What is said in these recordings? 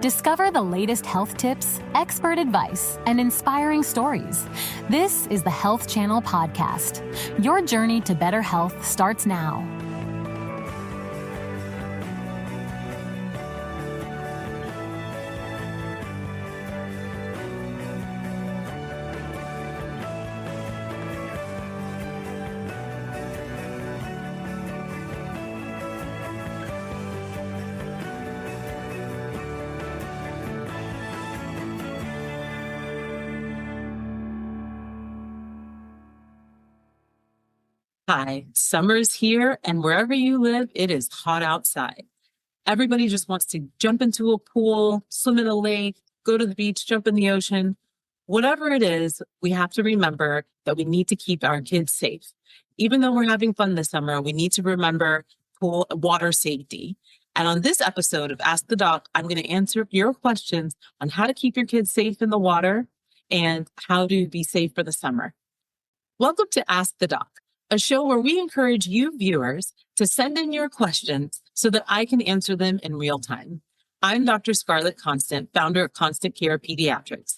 Discover the latest health tips, expert advice, and inspiring stories. This is the Health Channel Podcast. Your journey to better health starts now. Hi, summer's here, and wherever you live, it is hot outside. Everybody just wants to jump into a pool, swim in a lake, go to the beach, jump in the ocean. Whatever it is, we have to remember that we need to keep our kids safe. Even though we're having fun this summer, we need to remember pool water safety. And on this episode of Ask the Doc, I'm going to answer your questions on how to keep your kids safe in the water and how to be safe for the summer. Welcome to Ask the Doc, a show where we encourage you viewers to send in your questions so that I can answer them in real time. I'm Dr. Scarlet Constant, founder of Constant Care Pediatrics.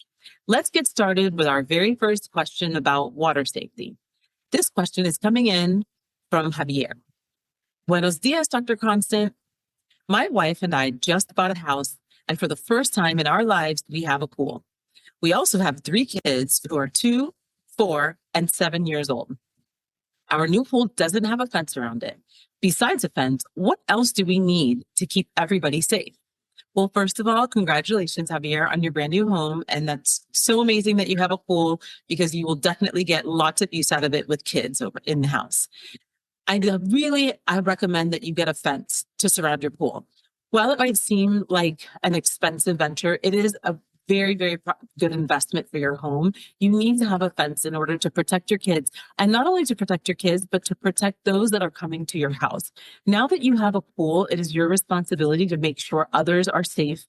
Let's get started with our very first question about water safety. This question is coming in from Javier. Buenos dias, Dr. Constant. My wife and I just bought a house, and for the first time in our lives, we have a pool. We also have 3 kids who are 2, 4, and 7 years old. Our new pool doesn't have a fence around it. Besides a fence, what else do we need to keep everybody safe? Well, first of all, congratulations, Javier, on your brand new home. And that's so amazing that you have a pool because you will definitely get lots of use out of it with kids over in the house. I recommend that you get a fence to surround your pool. While it might seem like an expensive venture, it is a very, very good investment for your home. You need to have a fence in order to protect your kids, and not only to protect your kids, but to protect those that are coming to your house. Now that you have a pool, it is your responsibility to make sure others are safe.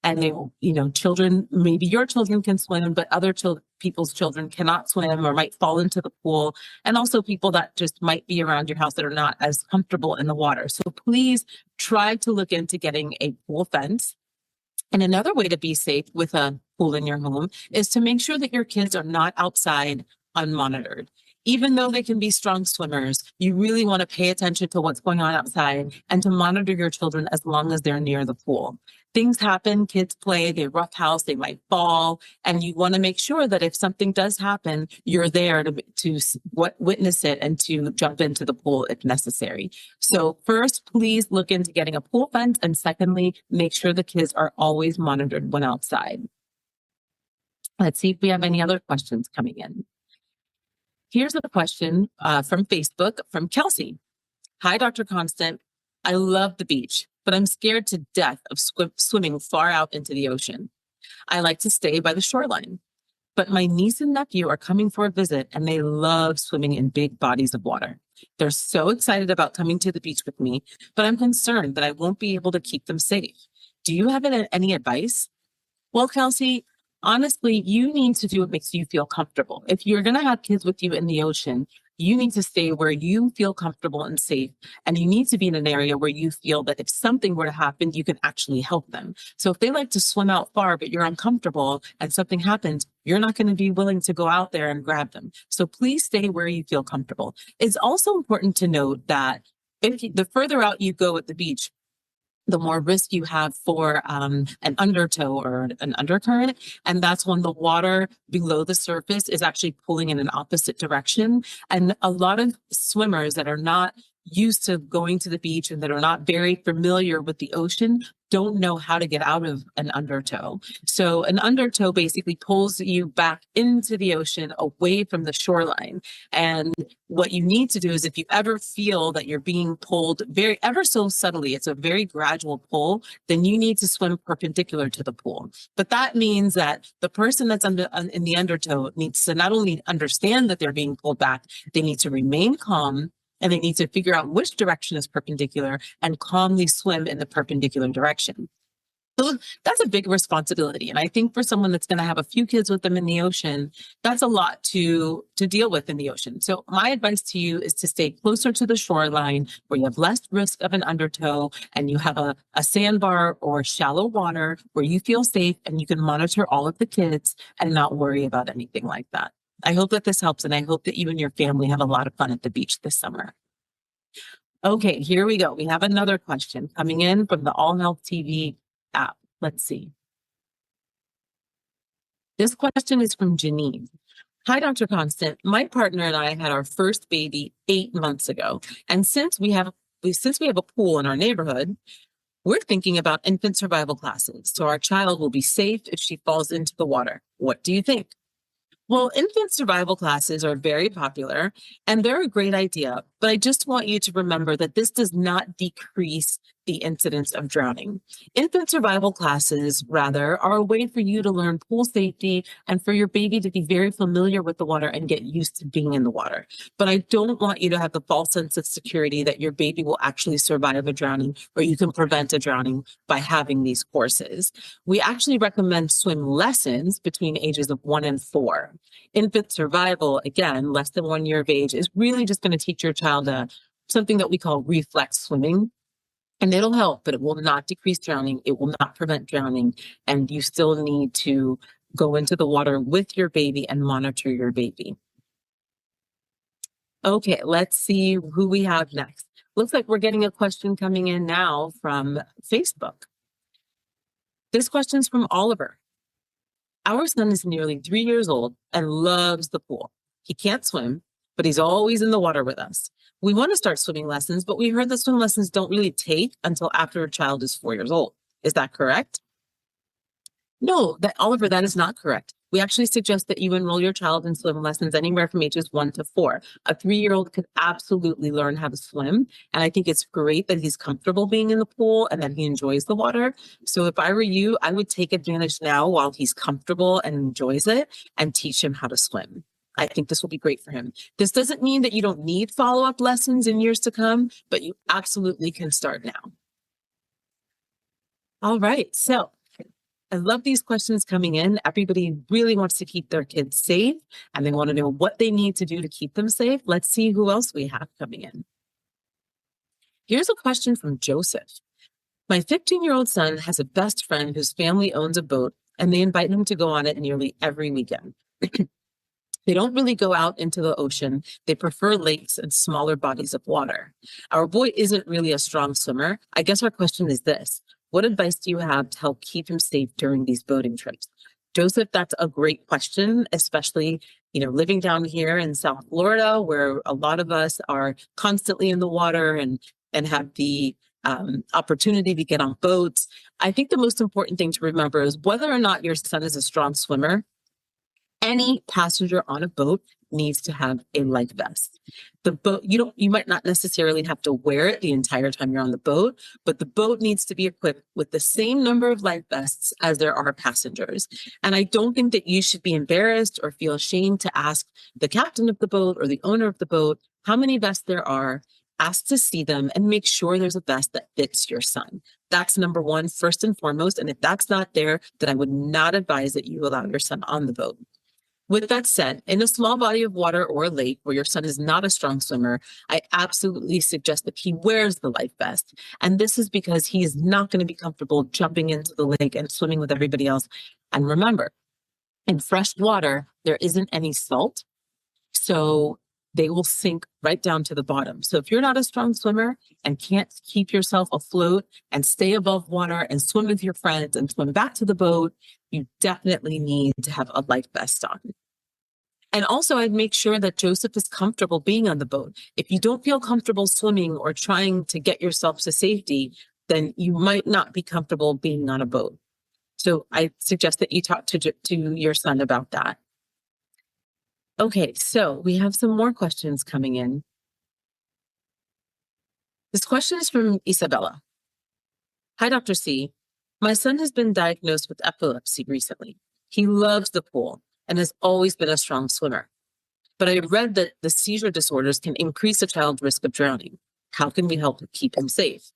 And children, maybe your children can swim, but other people's children cannot swim or might fall into the pool. And also people that just might be around your house that are not as comfortable in the water. So please try to look into getting a pool fence. And another way to be safe with a pool in your home is to make sure that your kids are not outside unmonitored. Even though they can be strong swimmers, you really want to pay attention to what's going on outside and to monitor your children as long as they're near the pool. Things happen, kids play, they roughhouse, they might fall, and you want to make sure that if something does happen, you're there to witness it and to jump into the pool if necessary. So first, please look into getting a pool fence, and secondly, make sure the kids are always monitored when outside. Let's see if we have any other questions coming in. Here's a question from Facebook from Kelsey. Hi, Dr. Constant. I love the beach, but I'm scared to death of swimming far out into the ocean. I like to stay by the shoreline, but my niece and nephew are coming for a visit and they love swimming in big bodies of water. They're so excited about coming to the beach with me, but I'm concerned that I won't be able to keep them safe. Do you have any advice? Well, Kelsey, honestly, you need to do what makes you feel comfortable. If you're going to have kids with you in the ocean, you need to stay where you feel comfortable and safe. And you need to be in an area where you feel that if something were to happen, you can actually help them. So if they like to swim out far, but you're uncomfortable and something happens, you're not going to be willing to go out there and grab them. So please stay where you feel comfortable. It's also important to note that the further out you go at the beach, the more risk you have for an undertow or an undercurrent. And that's when the water below the surface is actually pulling in an opposite direction. And a lot of swimmers that are not used to going to the beach and that are not very familiar with the ocean don't know how to get out of an undertow. So an undertow basically pulls you back into the ocean away from the shoreline. And what you need to do is if you ever feel that you're being pulled ever so subtly, it's a very gradual pull, then you need to swim perpendicular to the pool. But that means that the person that's in the undertow needs to not only understand that they're being pulled back, they need to remain calm, and they need to figure out which direction is perpendicular and calmly swim in the perpendicular direction. That's a big responsibility. And I think for someone that's going to have a few kids with them in the ocean, that's a lot to deal with in the ocean. So my advice to you is to stay closer to the shoreline where you have less risk of an undertow and you have a sandbar or shallow water where you feel safe and you can monitor all of the kids and not worry about anything like that. I hope that this helps, and I hope that you and your family have a lot of fun at the beach this summer. Okay, here we go. We have another question coming in from the All Health TV app. Let's see. This question is from Janine. Hi, Dr. Constant. My partner and I had our first baby 8 months ago. And since we have a pool in our neighborhood, we're thinking about infant survival classes. So our child will be safe if she falls into the water. What do you think? Well, infant survival classes are very popular and they're a great idea, but I just want you to remember that this does not decrease the incidence of drowning. Infant survival classes, rather, are a way for you to learn pool safety and for your baby to be very familiar with the water and get used to being in the water. But I don't want you to have the false sense of security that your baby will actually survive a drowning or you can prevent a drowning by having these courses. We actually recommend swim lessons between ages of 1 and 4. Infant survival, again, less than 1 year of age, is really just going to teach your child something that we call reflex swimming. And it'll help, but it will not decrease drowning. It will not prevent drowning. And you still need to go into the water with your baby and monitor your baby. Okay, let's see who we have next. Looks like we're getting a question coming in now from Facebook. This question's from Oliver. Our son is nearly 3 years old and loves the pool. He can't swim, but he's always in the water with us. We want to start swimming lessons, but we heard that swim lessons don't really take until after a child is 4 years old. Is that correct? No, Oliver, that is not correct. We actually suggest that you enroll your child in swim lessons anywhere from ages 1 to 4. A 3-year-old could absolutely learn how to swim. And I think it's great that he's comfortable being in the pool and that he enjoys the water. So if I were you, I would take advantage now while he's comfortable and enjoys it and teach him how to swim. I think this will be great for him. This doesn't mean that you don't need follow-up lessons in years to come, but you absolutely can start now. All right, so I love these questions coming in. Everybody really wants to keep their kids safe and they want to know what they need to do to keep them safe. Let's see who else we have coming in. Here's a question from Joseph. My 15-year-old son has a best friend whose family owns a boat and they invite him to go on it nearly every weekend. They don't really go out into the ocean. They prefer lakes and smaller bodies of water. Our boy isn't really a strong swimmer. I guess our question is this. What advice do you have to help keep him safe during these boating trips? Joseph, that's a great question, especially, living down here in South Florida, where a lot of us are constantly in the water and have the opportunity to get on boats. I think the most important thing to remember is whether or not your son is a strong swimmer, any passenger on a boat needs to have a life vest. The boat, you might not necessarily have to wear it the entire time you're on the boat, but the boat needs to be equipped with the same number of life vests as there are passengers. And I don't think that you should be embarrassed or feel ashamed to ask the captain of the boat or the owner of the boat how many vests there are. Ask to see them and make sure there's a vest that fits your son. That's number one, first and foremost. And if that's not there, then I would not advise that you allow your son on the boat. With that said, in a small body of water or a lake where your son is not a strong swimmer, I absolutely suggest that he wears the life vest. And this is because he is not going to be comfortable jumping into the lake and swimming with everybody else. And remember, in fresh water, there isn't any salt. So they will sink right down to the bottom. So if you're not a strong swimmer and can't keep yourself afloat and stay above water and swim with your friends and swim back to the boat, you definitely need to have a life vest on. And also, I'd make sure that Joseph is comfortable being on the boat. If you don't feel comfortable swimming or trying to get yourself to safety, then you might not be comfortable being on a boat. So I suggest that you talk to your son about that. Okay, so we have some more questions coming in. This question is from Isabella. Hi, Dr. C. My son has been diagnosed with epilepsy recently. He loves the pool and has always been a strong swimmer. But I read that the seizure disorders can increase a child's risk of drowning. How can we help keep him safe?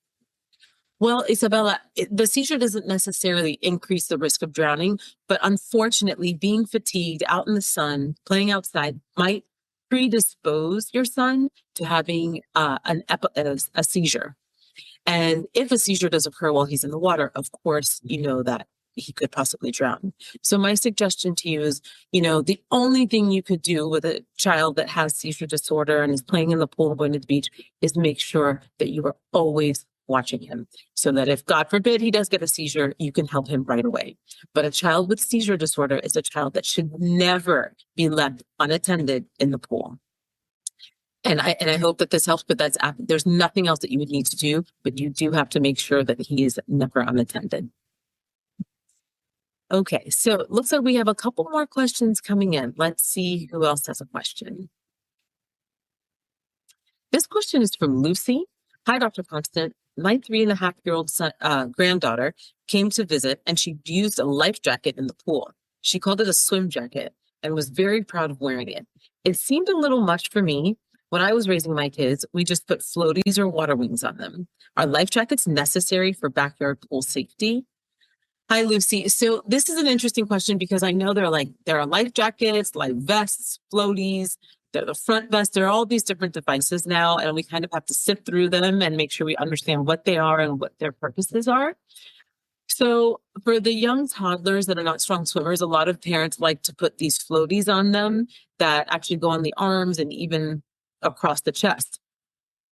Well, Isabella, the seizure doesn't necessarily increase the risk of drowning, but unfortunately, being fatigued out in the sun, playing outside might predispose your son to having a seizure. And if a seizure does occur while he's in the water, of course, you know that he could possibly drown. So my suggestion to you is, the only thing you could do with a child that has seizure disorder and is playing in the pool, going to the beach, is make sure that you are always watching him so that if, God forbid, he does get a seizure, you can help him right away. But a child with seizure disorder is a child that should never be left unattended in the pool. And I hope that this helps, but there's nothing else that you would need to do, but you do have to make sure that he is never unattended. Okay, so it looks like we have a couple more questions coming in. Let's see who else has a question. This question is from Lucy. Hi, Dr. Constant. My 3.5-year-old granddaughter came to visit and she used a life jacket in the pool. She called it a swim jacket and was very proud of wearing it. It seemed a little much for me. When I was raising my kids, we just put floaties or water wings on them. Are life jackets necessary for backyard pool safety? Hi, Lucy. So this is an interesting question because I know there are life jackets, life vests, floaties, the front vest. There are all these different devices now, and we kind of have to sift through them and make sure we understand what they are and what their purposes are. So for the young toddlers that are not strong swimmers, a lot of parents like to put these floaties on them that actually go on the arms and even across the chest.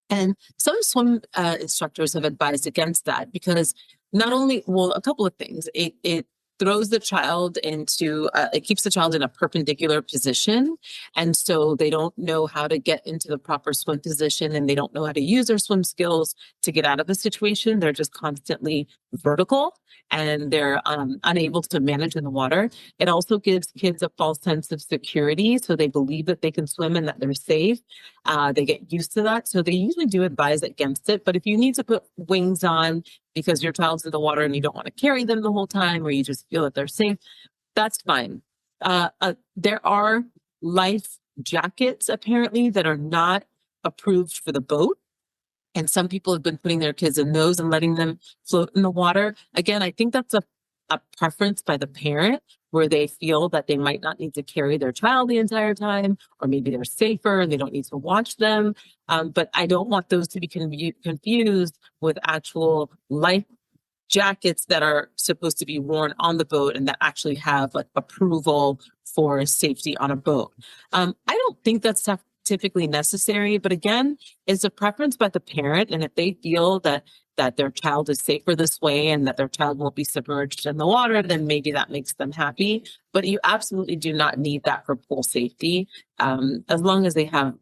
And some swim instructors have advised against that because not only, a couple of things. It throws the child into, it keeps the child in a perpendicular position. And so they don't know how to get into the proper swim position and they don't know how to use their swim skills to get out of the situation. They're just constantly vertical and they're unable to manage in the water. It also gives kids a false sense of security. So they believe that they can swim and that they're safe. They get used to that. So they usually do advise against it. But if you need to put wings on because your child's in the water and you don't want to carry them the whole time, or you just feel that they're safe, that's fine. There are life jackets apparently that are not approved for the boat. And some people have been putting their kids in those and letting them float in the water. Again, I think that's a preference by the parent where they feel that they might not need to carry their child the entire time, or maybe they're safer and they don't need to watch them. But I don't want those to be confused with actual life jackets that are supposed to be worn on the boat and that actually have approval for safety on a boat. I don't think that's typically necessary, but again, it's a preference by the parent. And if they feel that their child is safer this way and that their child won't be submerged in the water, then maybe that makes them happy. But you absolutely do not need that for pool safety. As long as they have,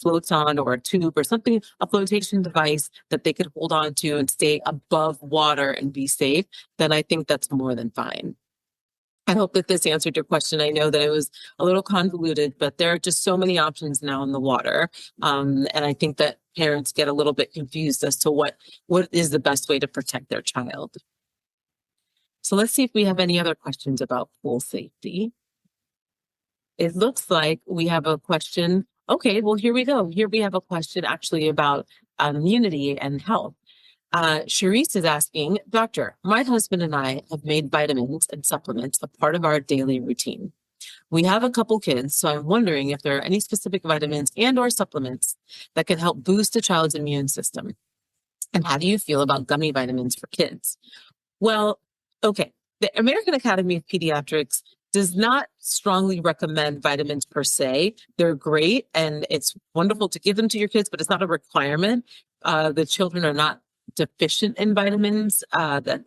floats on or a tube or something, a flotation device that they could hold on to and stay above water and be safe, then I think that's more than fine. I hope that this answered your question. I know that it was a little convoluted, but there are just so many options now in the water. And I think that parents get a little bit confused as to what is the best way to protect their child. So let's see if we have any other questions about pool safety. It looks like we have a question. Okay, well, here we go. Here we have a question actually about immunity and health. Sharice is asking, Doctor, my husband and I have made vitamins and supplements a part of our daily routine. We have a couple kids, so I'm wondering if there are any specific vitamins and or supplements that can help boost a child's immune system. And how do you feel about gummy vitamins for kids? Well, okay. The American Academy of Pediatrics does not strongly recommend vitamins per se. They're great and it's wonderful to give them to your kids, but it's not a requirement. The children are not deficient in vitamins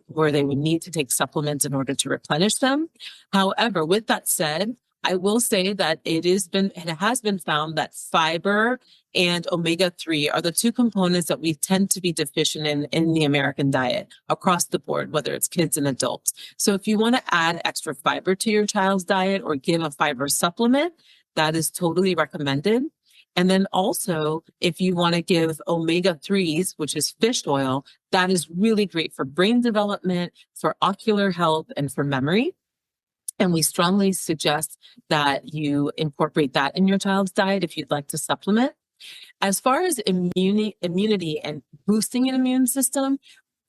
where they would need to take supplements in order to replenish them. However, with that said, I will say that it has been found that fiber and omega-3 are the two components that we tend to be deficient in the American diet across the board, whether it's kids and adults. So if you want to add extra fiber to your child's diet or give a fiber supplement, that is totally recommended. And then also, if you want to give omega-3s, which is fish oil, that is really great for brain development, for ocular health, and for memory. And we strongly suggest that you incorporate that in your child's diet if you'd like to supplement. As far as immunity and boosting an immune system,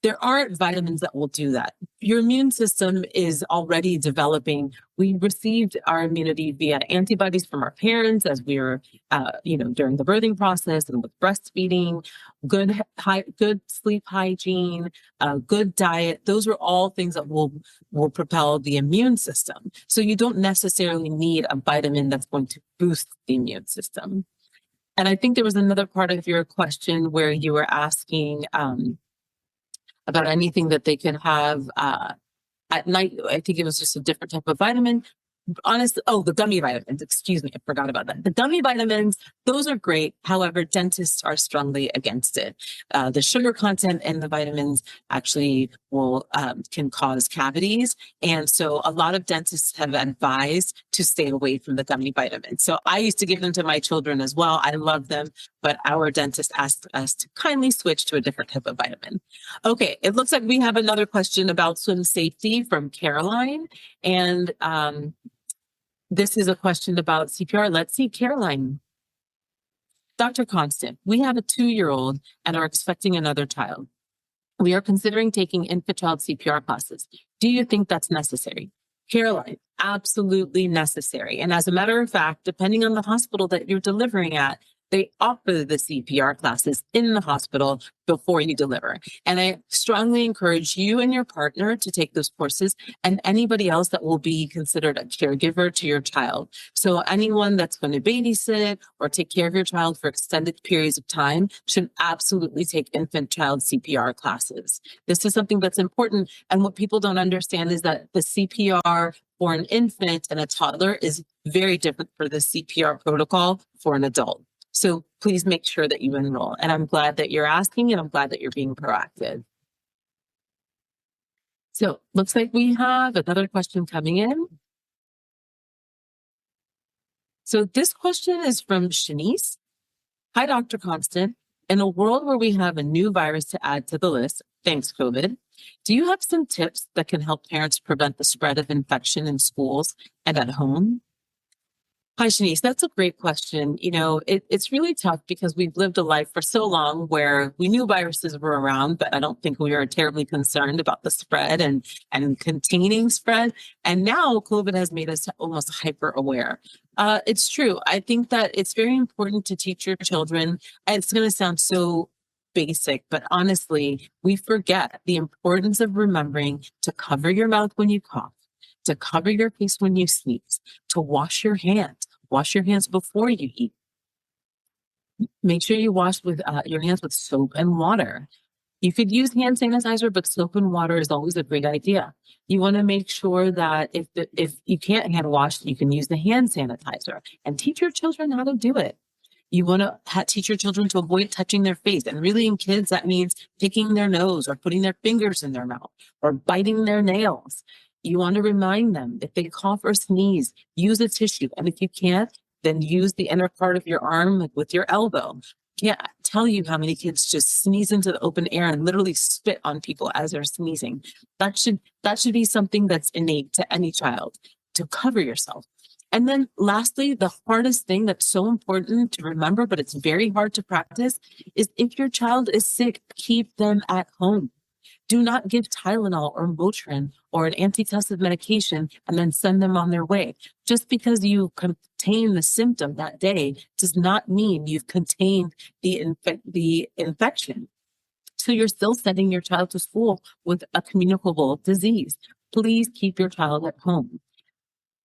There aren't vitamins that will do that. Your immune system is already developing. We received our immunity via antibodies from our parents as we were, during the birthing process and with breastfeeding, good sleep hygiene, good diet. Those are all things that will propel the immune system. So you don't necessarily need a vitamin that's going to boost the immune system. And I think there was another part of your question where you were asking, about anything that they could have at night. I think it was just a different type of vitamin. Honestly, the gummy vitamins, excuse me, I forgot about that. The gummy vitamins, those are great. However, dentists are strongly against it. The sugar content in the vitamins actually can cause cavities. And so a lot of dentists have advised to stay away from the gummy vitamins. So I used to give them to my children as well. I love them, but our dentist asked us to kindly switch to a different type of vitamin. Okay, it looks like we have another question about swim safety from Caroline. And this is a question about CPR. Let's see, Caroline. Dr. Constant, we have a 2-year-old and are expecting another child. We are considering taking infant-child CPR classes. Do you think that's necessary? Caroline, absolutely necessary. And as a matter of fact, depending on the hospital that you're delivering at, they offer the CPR classes in the hospital before you deliver. And I strongly encourage you and your partner to take those courses, and anybody else that will be considered a caregiver to your child. So anyone that's going to babysit or take care of your child for extended periods of time should absolutely take infant-child CPR classes. This is something that's important. And what people don't understand is that the CPR for an infant and a toddler is very different for the CPR protocol for an adult. So please make sure that you enroll. And I'm glad that you're asking, and I'm glad that you're being proactive. So looks like we have another question coming in. So this question is from Shanice. Hi, Dr. Constant. In a world where we have a new virus to add to the list, thanks COVID, do you have some tips that can help parents prevent the spread of infection in schools and at home? Hi, Shanice. That's a great question. It's really tough because we've lived a life for so long where we knew viruses were around, but I don't think we were terribly concerned about the spread and containing spread. And now COVID has made us almost hyper aware. It's true. I think that it's very important to teach your children. And it's going to sound so basic, but honestly, we forget the importance of remembering to cover your mouth when you cough, to cover your face when you sneeze, to wash your hands. Wash your hands before you eat. Make sure you wash with your hands with soap and water. You could use hand sanitizer, but soap and water is always a great idea. You want to make sure that if you can't hand wash, you can use the hand sanitizer, and teach your children how to do it. You want to teach your children to avoid touching their face. And really in kids, that means picking their nose or putting their fingers in their mouth or biting their nails. You want to remind them if they cough or sneeze, use a tissue. And if you can't, then use the inner part of your arm with your elbow. Can't tell you how many kids just sneeze into the open air and literally spit on people as they're sneezing. That should be something that's innate to any child, to cover yourself. And then lastly, the hardest thing that's so important to remember, but it's very hard to practice, is if your child is sick, keep them at home. Do not give Tylenol or Motrin or an antitussive medication and then send them on their way. Just because you contain the symptom that day does not mean you've contained the infection. So you're still sending your child to school with a communicable disease. Please keep your child at home.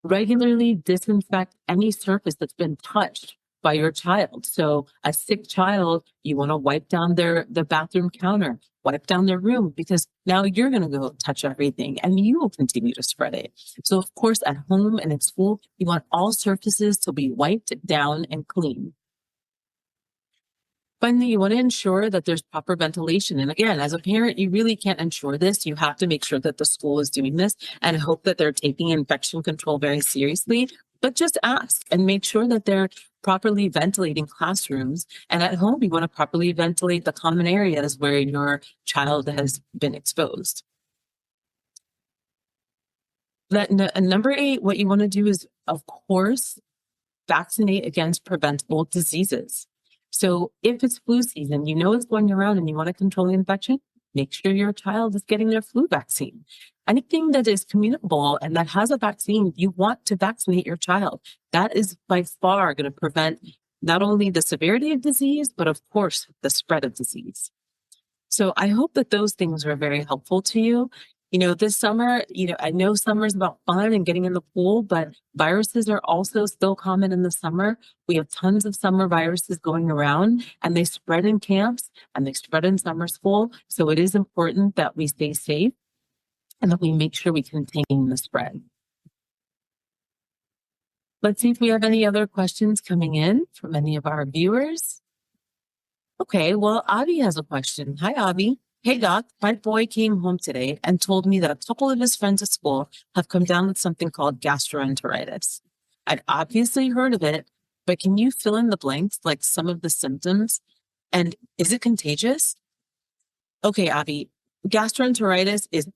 Regularly disinfect any surface that's been touched by your child. So a sick child, you want to wipe down the bathroom counter, wipe down their room, because now you're going to go touch everything and you will continue to spread it. So of course, at home and at school, you want all surfaces to be wiped down and clean. Finally, you want to ensure that there's proper ventilation. And again, as a parent, you really can't ensure this. You have to make sure that the school is doing this and hope that they're taking infection control very seriously. But just ask and make sure that they're properly ventilating classrooms. And at home, you want to properly ventilate the common areas where your child has been exposed. Number 8, what you want to do is, of course, vaccinate against preventable diseases. So if it's flu season, you know it's going around and you want to control the infection, make sure your child is getting their flu vaccine. Anything that is communicable and that has a vaccine, you want to vaccinate your child. That is by far going to prevent not only the severity of disease, but of course, the spread of disease. So I hope that those things are very helpful to you. This summer, I know summer is about fun and getting in the pool, but viruses are also still common in the summer. We have tons of summer viruses going around, and they spread in camps and they spread in summer school. So it is important that we stay safe and that we make sure we contain the spread. Let's see if we have any other questions coming in from any of our viewers. Okay, well, Avi has a question. Hi, Avi. Hey, Doc, my boy came home today and told me that a couple of his friends at school have come down with something called gastroenteritis. I'd obviously heard of it, but can you fill in the blanks, like some of the symptoms? And is it contagious? Okay, Avi, gastroenteritis is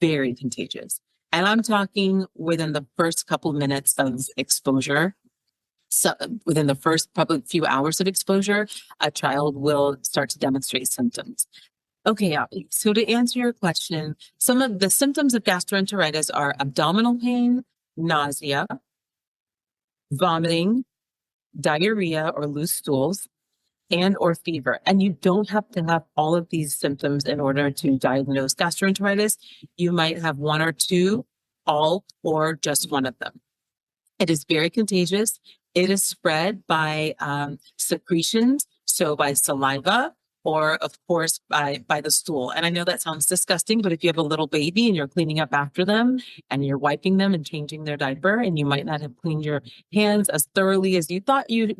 very contagious. And I'm talking within the first couple of minutes of exposure. So within the first probably few hours of exposure, a child will start to demonstrate symptoms. Okay, Abby. So to answer your question, some of the symptoms of gastroenteritis are abdominal pain, nausea, vomiting, diarrhea or loose stools, and or fever. And you don't have to have all of these symptoms in order to diagnose gastroenteritis. You might have one or two, all, or just one of them. It is very contagious. It is spread by secretions, so by saliva, or of course by the stool. And I know that sounds disgusting, but if you have a little baby and you're cleaning up after them and you're wiping them and changing their diaper, and you might not have cleaned your hands as thoroughly as you thought you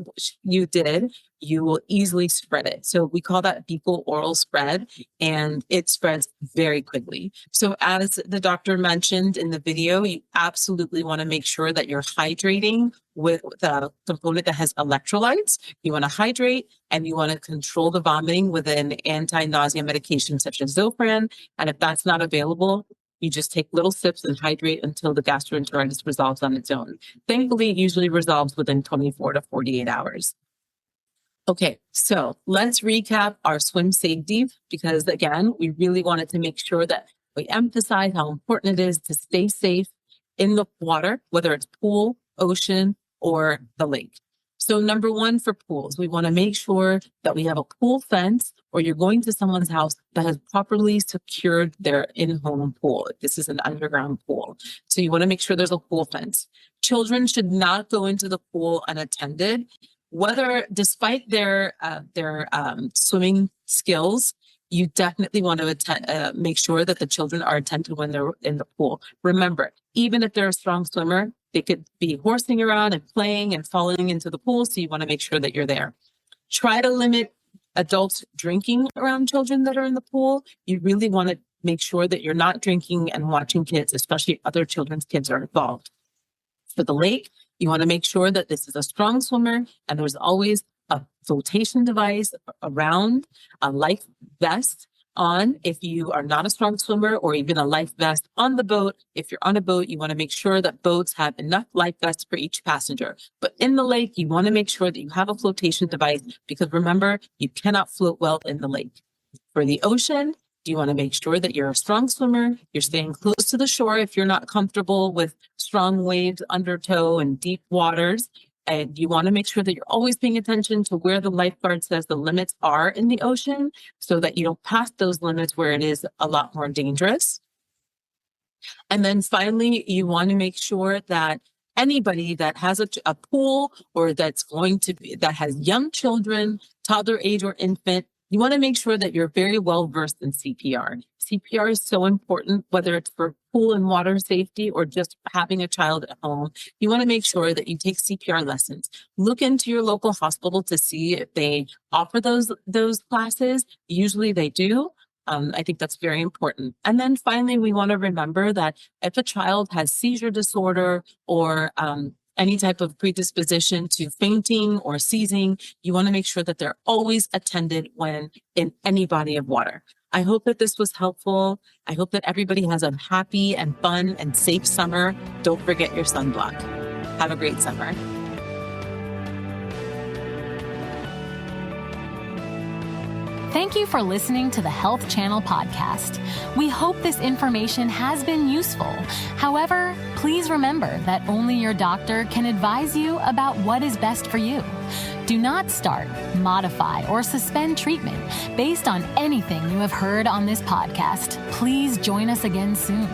did, you will easily spread it. So we call that fecal oral spread, and it spreads very quickly. So as the doctor mentioned in the video, you absolutely want to make sure that you're hydrating with the component that has electrolytes. You want to hydrate and you want to control the vomiting with an anti-nausea medication such as Zofran. And if that's not available, you just take little sips and hydrate until the gastroenteritis resolves on its own. Thankfully, it usually resolves within 24 to 48 hours. Okay, so let's recap our swim safety, because again, we really wanted to make sure that we emphasize how important it is to stay safe in the water, whether it's pool, ocean, or the lake. So number one for pools, we want to make sure that we have a pool fence, or you're going to someone's house that has properly secured their in-home pool. This is an underground pool. So you want to make sure there's a pool fence. Children should not go into the pool unattended. Despite their swimming skills, you definitely want to make sure that the children are attended when they're in the pool. Remember, even if they're a strong swimmer, they could be horsing around and playing and falling into the pool, so you want to make sure that you're there. Try to limit adults drinking around children that are in the pool. You really want to make sure that you're not drinking and watching kids, especially other children's kids, are involved. For the lake, you want to make sure that this is a strong swimmer, and there's always a flotation device around, a life vest on if you are not a strong swimmer, or even a life vest on the boat. If you're on a boat, you want to make sure that boats have enough life vests for each passenger. But in the lake, you want to make sure that you have a flotation device, because remember, you cannot float well in the lake. For the ocean, you want to make sure that you're a strong swimmer, you're staying close to the shore if you're not comfortable with strong waves undertow and deep waters. And you want to make sure that you're always paying attention to where the lifeguard says the limits are in the ocean, so that you don't pass those limits where it is a lot more dangerous. And then finally, you want to make sure that anybody that has a pool, or that has young children, toddler age or infant, you want to make sure that you're very well versed in CPR. CPR is so important, whether it's for pool and water safety or just having a child at home. You want to make sure that you take CPR lessons. Look into your local hospital to see if they offer those classes. Usually they do. I think that's very important. And then finally, we want to remember that if a child has seizure disorder or any type of predisposition to fainting or seizing, you want to make sure that they're always attended when in any body of water. I hope that this was helpful. I hope that everybody has a happy and fun and safe summer. Don't forget your sunblock. Have a great summer. Thank you for listening to the Health Channel podcast. We hope this information has been useful. However, please remember that only your doctor can advise you about what is best for you. Do not start, modify, or suspend treatment based on anything you have heard on this podcast. Please join us again soon.